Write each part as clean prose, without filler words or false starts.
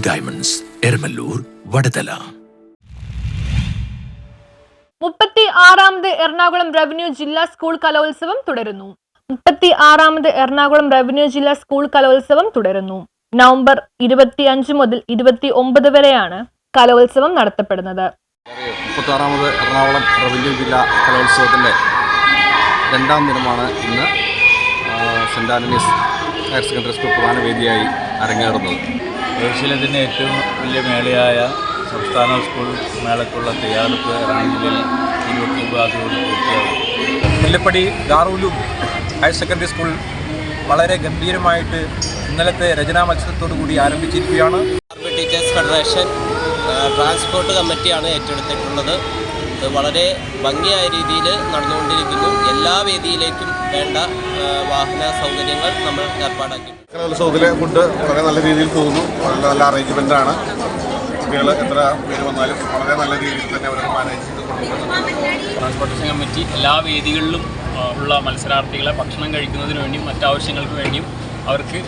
Diamonds, Eramallur, Vadathala. 36ാമത് Ernakulam revenue ജില്ലാ school കലോത്സവം തുടരുന്നു. 36ാമത് എറണാകുളം റവന്യൂ ജില്ലാ സ്കൂൾ കലോത്സവം തുടരുന്നു. നവംബർ 25 മുതൽ 29 വരെയാണ് കലോത്സവം നടത്തപ്പെടുന്നത്. 36ാമത് എറണാകുളം റവന്യൂ ജില്ലാ കലോത്സവത്തിൻ്റെ രണ്ടാം ദിനമാണ് ഇന്ന് Saint Antony's Higher Secondary School പ്രധാന വേദിയായി അരങ്ങേറുന്നത്. ഏഷ്യയിലെ തന്നെ ഏറ്റവും വലിയ മേളയായ സംസ്ഥാന സ്കൂൾ മേളയ്ക്കുള്ള തയ്യാറെടുപ്പ് എറണാകുളം ജില്ലയിൽ 29 പൂർത്തിയാകും. മുല്ലപ്പടി ദാറുൽ ഹയർ സെക്കൻഡറി സ്കൂൾ വളരെ ഗംഭീരമായിട്ട് ഇന്നലത്തെ രചനാ മത്സരത്തോടു കൂടി ആരംഭിച്ചിരിക്കുകയാണ്. ടീച്ചേഴ്സ് ഫെഡറേഷൻ ട്രാൻസ്പോർട്ട് കമ്മിറ്റിയാണ് ഏറ്റെടുത്തിട്ടുള്ളത്. ഇത് വളരെ ഭംഗിയായ രീതിയിൽ നടന്നുകൊണ്ടിരിക്കുന്നു. എല്ലാ വേദിയിലേക്കും വേണ്ട വാഹന സൗകര്യങ്ങൾ നമ്മൾ ഏർപ്പാടാക്കി. കലോത്സവത്തിലെ ഫുഡ് വളരെ നല്ല രീതിയിൽ പോകുന്നു. വളരെ നല്ല അറേഞ്ച്മെൻ്റാണ്. കുട്ടികൾ എത്ര പേര് വന്നാലും വളരെ നല്ല രീതിയിൽ തന്നെ അവർ മാനേജ് ചെയ്ത് കൊണ്ടുപോകുന്നു. ട്രാൻസ്പോർട്ടേഷൻ കമ്മിറ്റി എല്ലാ വേദികളിലും ഉള്ള മത്സരാർത്ഥികളെ ഭക്ഷണം കഴിക്കുന്നതിന് വേണ്ടിയും മറ്റാവശ്യങ്ങൾക്ക് വേണ്ടിയും അവർക്ക്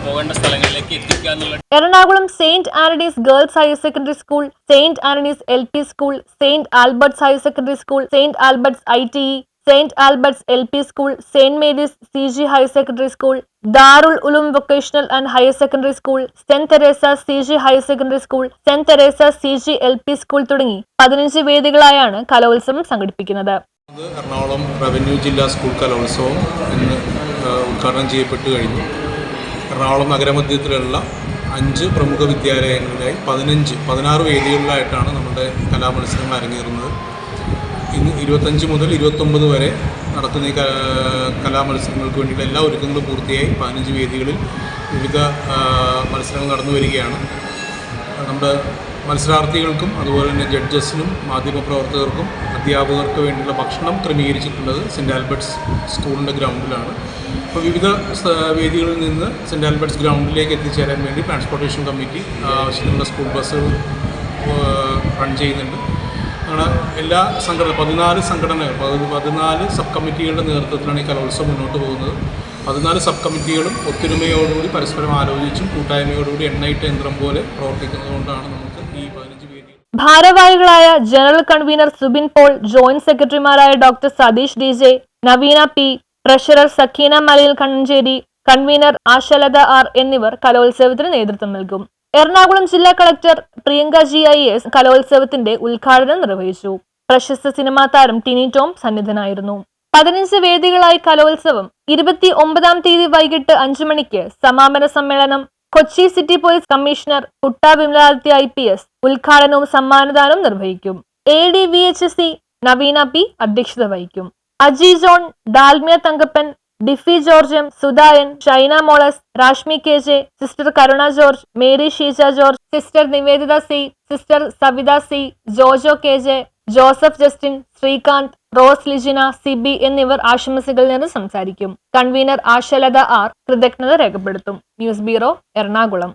പോകേണ്ട സ്ഥലങ്ങളിലേക്ക് എത്തിക്കുക എന്നുള്ള. Ernakulam Saint Antony's Girls Higher Secondary School, Saint Antony's LP School, Saint Albert's Higher Secondary School, Saint Albert's ITE, Saint Albert's LP School, Saint Mary's CG Higher Secondary School, Darul Uloom Vocational and Higher Secondary School, Saint Teresa CG Higher Secondary School, Saint Teresa CG LP School തുടങ്ങി 15 വേദികളായാണ് കലോത്സവം സംഘടിപ്പിക്കുന്നത്. Ernakulam revenue ജില്ലാ school കലോത്സവം ഇന്ന് ഉദ്ഘാടനം ചെയ്യപ്പെട്ടു കഴിഞ്ഞു. എറണാകുളം നഗരമധ്യത്തിലുള്ള 5 പ്രമുഖ വിദ്യാലയങ്ങളിലായി 16 വേദികളിലായിട്ടാണ് നമ്മുടെ കലാമത്സരങ്ങൾ അരങ്ങേറുന്നത്. ഇന്ന് 25 മുതൽ 29 വരെ നടക്കുന്ന ഈ കലാമത്സരങ്ങൾക്ക് വേണ്ടിയുള്ള എല്ലാ ഒരുക്കങ്ങളും പൂർത്തിയായി 15 വേദികളിൽ വിവിധ മത്സരങ്ങൾ നടന്നു വരികയാണ്. നമ്മുടെ മത്സരാർത്ഥികൾക്കും അതുപോലെ തന്നെ ജഡ്ജസിനും മാധ്യമപ്രവർത്തകർക്കും അധ്യാപകർക്ക് വേണ്ടിയുള്ള ഭക്ഷണം ക്രമീകരിച്ചിട്ടുള്ളത് സെൻറ് ആൽബർട്ട്സ് സ്കൂളിൻ്റെ ഗ്രൗണ്ടിലാണ്. അപ്പോൾ വിവിധ വേദികളിൽ നിന്ന് സെൻറ് ആൽബർട്ട്സ് ഗ്രൗണ്ടിലേക്ക് എത്തിച്ചേരാൻ വേണ്ടി ട്രാൻസ്പോർട്ടേഷൻ കമ്മിറ്റി ആവശ്യത്തിനുള്ള സ്കൂൾ ബസ്സുകൾ റൺ ചെയ്യുന്നുണ്ട്. അങ്ങനെ എല്ലാ 14 സംഘടനകൾ 14 സബ് കമ്മിറ്റികളുടെ നേതൃത്വത്തിലാണ് ഈ കലോത്സവം മുന്നോട്ട് പോകുന്നത്. 14 സബ് കമ്മിറ്റികളും ഒത്തൊരുമയോടുകൂടി പരസ്പരം ആലോചിച്ചും കൂട്ടായ്മയോടുകൂടി എണ്ണയിട്ട യന്ത്രം പോലെ പ്രവർത്തിക്കുന്നതുകൊണ്ടാണ് നമുക്ക് ഈ 15 വേദികൾ. ഭാരവാഹികളായ general convener Subin Paul, joint സെക്രട്ടറിമാരായ doctor Satheesh DJ, Naveena P, treasurer Sakeena Malayil Kannancheri, convener Ashalatha R എന്നിവർ കലോത്സവത്തിന് നേതൃത്വം നൽകും. എറണാകുളം ജില്ലാ കളക്ടർ പ്രിയങ്ക GIS കലോത്സവത്തിന്റെ ഉദ്ഘാടനം നിർവഹിച്ചു. പ്രശസ്ത സിനിമാ താരം ടിനി ടോം സന്നിധനായിരുന്നു. 15 വേദികളായി കലോത്സവം 29-ാം തീയതി വൈകിട്ട് 5 മണിക്ക് സമാപന സമ്മേളനം കൊച്ചി സിറ്റി പോലീസ് കമ്മീഷണർ കുട്ട വിമലാദിത്യ IPS ഉദ്ഘാടനവും സമ്മാനദാനവും നിർവഹിക്കും. ADVHC നവീന P അധ്യക്ഷത വഹിക്കും. Aji John, Dalmia Thankappan, Difi George M, Sudhayan, Shaina മോളസ്, Rashmi KJ, sister Karuna George, Mary Sheeja George, sister Nivedita C, sister Savitha C, Jojo KJ, Joseph Justin, Srikanth, Rose Lijina, Sibi എന്നിവർ ആശംസകൾ നേർന്ന് സംസാരിക്കും. കൺവീനർ ആശലത R കൃതജ്ഞത രേഖപ്പെടുത്തും. News bureau, Ernakulam.